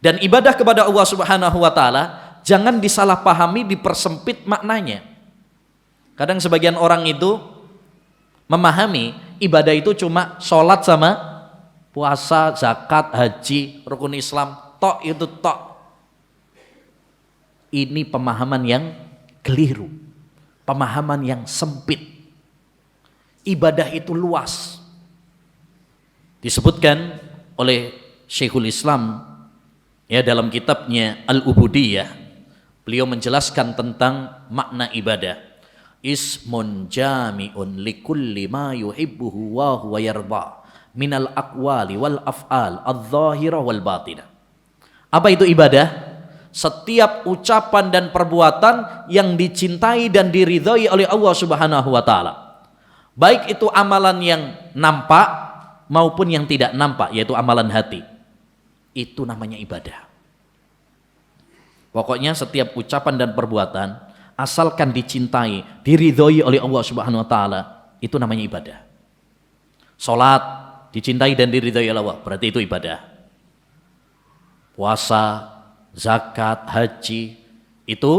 Dan ibadah kepada Allah Subhanahu wa taala jangan disalahpahami, dipersempit maknanya. Kadang sebagian orang itu memahami ibadah itu cuma sholat sama puasa, zakat, haji, rukun Islam, tok itu tok. Ini pemahaman yang keliru, pemahaman yang sempit. Ibadah itu luas. Disebutkan oleh Syekhul Islam ya dalam kitabnya Al-Ubudiyah, beliau menjelaskan tentang makna ibadah. Ismun jami'un likulli ma yuhibbuhu wa huwa yarda minal aqwali wal af'al adh-dhahirah wal batinah. Apa itu ibadah? Setiap ucapan dan perbuatan yang dicintai dan diridhai oleh Allah Subhanahu wa taala. Baik itu amalan yang nampak maupun yang tidak nampak, yaitu amalan hati. Itu namanya ibadah. Pokoknya setiap ucapan dan perbuatan asalkan dicintai, diridhai oleh Allah Subhanahu wa taala, itu namanya ibadah. Salat dicintai dan diridhai oleh Allah, berarti itu ibadah. Puasa, zakat, haji itu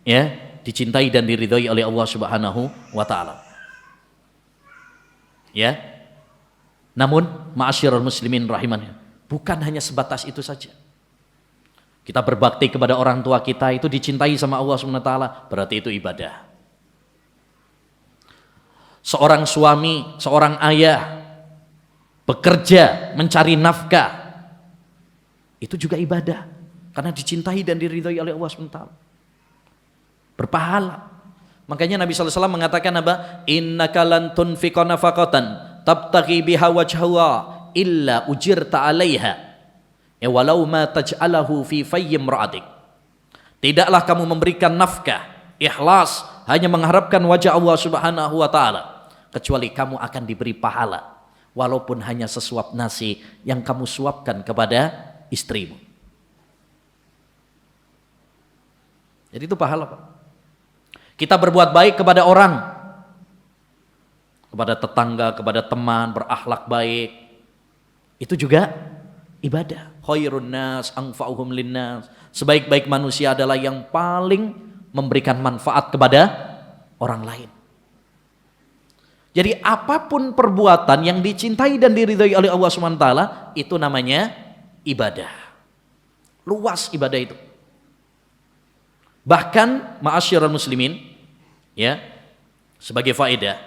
ya dicintai dan diridhai oleh Allah Subhanahu wa taala. Ya. Namun ma'asyiral muslimin rahimahnya, bukan hanya sebatas itu saja. Kita berbakti kepada orang tua kita itu dicintai sama Allah Subhanahu wa taala, berarti itu ibadah. Seorang suami, seorang ayah bekerja mencari nafkah, itu juga ibadah karena dicintai dan diridhai oleh Allah Subhanahu wa taala. Berpahala. Makanya Nabi sallallahu alaihi wasallam mengatakan apa? Innaka lan tunfiqa nafaqatan tabtaghi biha wajhahu illa ujirta 'alaiha. Ya walau ma taj'alahu fi fayyi imra'atik. Tidaklah kamu memberikan nafkah ikhlas hanya mengharapkan wajah Allah Subhanahu wa taala, kecuali kamu akan diberi pahala walaupun hanya sesuap nasi yang kamu suapkan kepada istrimu. Jadi itu pahala, Pak. Kita berbuat baik kepada orang, kepada tetangga, kepada teman, berakhlak baik, itu juga ibadah. Khairun nas anfa'uhum linnas. Sebaik-baik manusia adalah yang paling memberikan manfaat kepada orang lain. Jadi apapun perbuatan yang dicintai dan diridhai oleh Allah Subhanahu wa taala, itu namanya ibadah. Luas ibadah itu. Bahkan ma'asyiral muslimin, ya, sebagai faedah,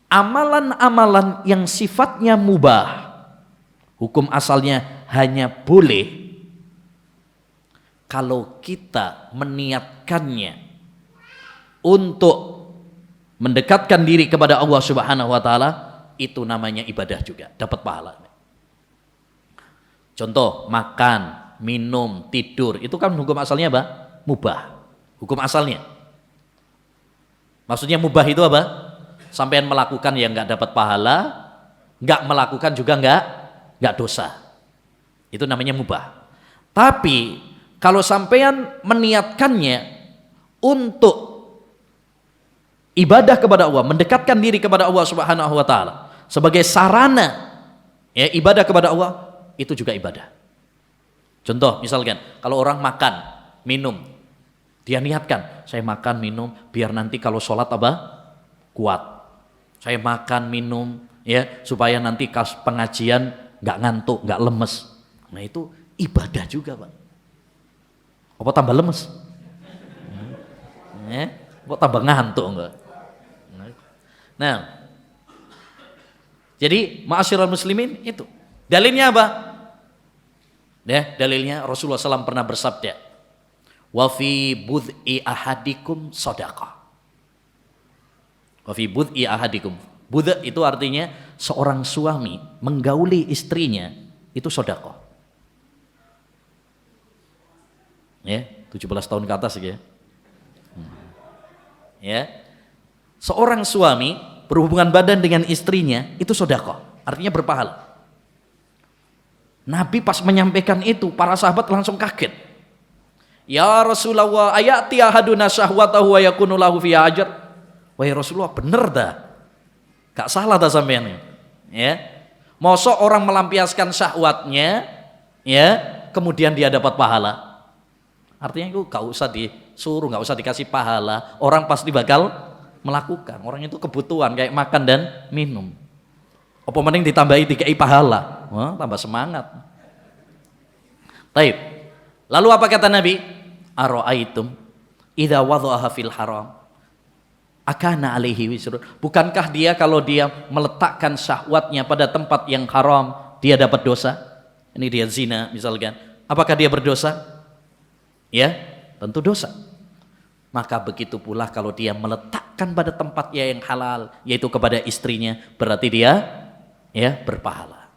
amalan-amalan yang sifatnya mubah, hukum asalnya hanya boleh kalau kita meniatkannya untuk mendekatkan diri kepada Allah Subhanahu wa taala, itu namanya ibadah juga, dapat pahala. Contoh, makan, minum, tidur, itu kan hukum asalnya apa? Mubah. Hukum asalnya. Maksudnya mubah itu apa? Sampean melakukan yang enggak dapat pahala, enggak melakukan juga enggak dosa. Itu namanya mubah. Tapi kalau sampean meniatkannya untuk ibadah kepada Allah, mendekatkan diri kepada Allah Subhanahu wa taala sebagai sarana ya ibadah kepada Allah, itu juga ibadah. Contoh misalkan kalau orang makan, minum, dia niatkan, saya makan minum biar nanti kalau sholat apa? Kuat. Saya makan minum ya supaya nanti pas pengajian nggak ngantuk, nggak lemes. Nah itu ibadah juga, Pak. Apa tambah lemes? Kok tambah ngantuk enggak? Nah, jadi ma'asyiral muslimin itu. Dalilnya apa? Ya, dalilnya Rasulullah SAW pernah bersabda, wa fi bud'i ahadikum shadaqah. Wa fi bud'i ahadikum. Budh itu artinya seorang suami menggauli istrinya, itu sedekah. Ya, 17 tahun ke atas ya. Ya. Seorang suami berhubungan badan dengan istrinya, itu sedekah, artinya berpahala. Nabi pas menyampaikan itu, para sahabat langsung kaget. Ya Rasulullah, ayati ahaduna syahwatahu wa yakunu lahu fi ajr. Wahai Rasulullah, bener dah. Gak salah dah sampean. Ya. Mosok orang melampiaskan syahwatnya, ya, kemudian dia dapat pahala. Artinya itu gak usah disuruh, gak usah dikasih pahala, orang pasti bakal melakukan. Orang itu kebutuhan kayak makan dan minum. Apa mending ditambahi dikai pahala, wah, tambah semangat. Taib. Lalu apa kata Nabi? Ara'aitum idza wada'aha fil haram akana alaihi wisrun. Bukankah dia kalau dia meletakkan syahwatnya pada tempat yang haram, dia dapat dosa? Ini dia zina misalkan. Apakah dia berdosa? Ya, tentu dosa. Maka begitu pula kalau dia meletakkan pada tempatnya yang halal, yaitu kepada istrinya, berarti dia ya berpahala.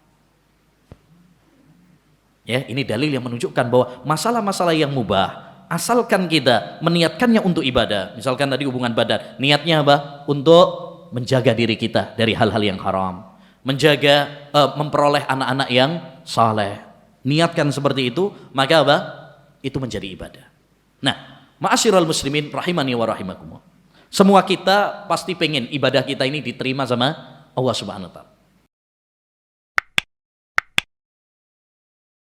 Ya, ini dalil yang menunjukkan bahwa masalah-masalah yang mubah, asalkan kita meniatkannya untuk ibadah. Misalkan tadi hubungan badan, niatnya apa? Untuk menjaga diri kita dari hal-hal yang haram, menjaga memperoleh anak-anak yang saleh. Niatkan seperti itu, maka apa? Itu menjadi ibadah. Nah, ma'asyiral muslimin rahimani wa rahimakumullah. Semua kita pasti pengen ibadah kita ini diterima sama Allah Subhanahu wa taala.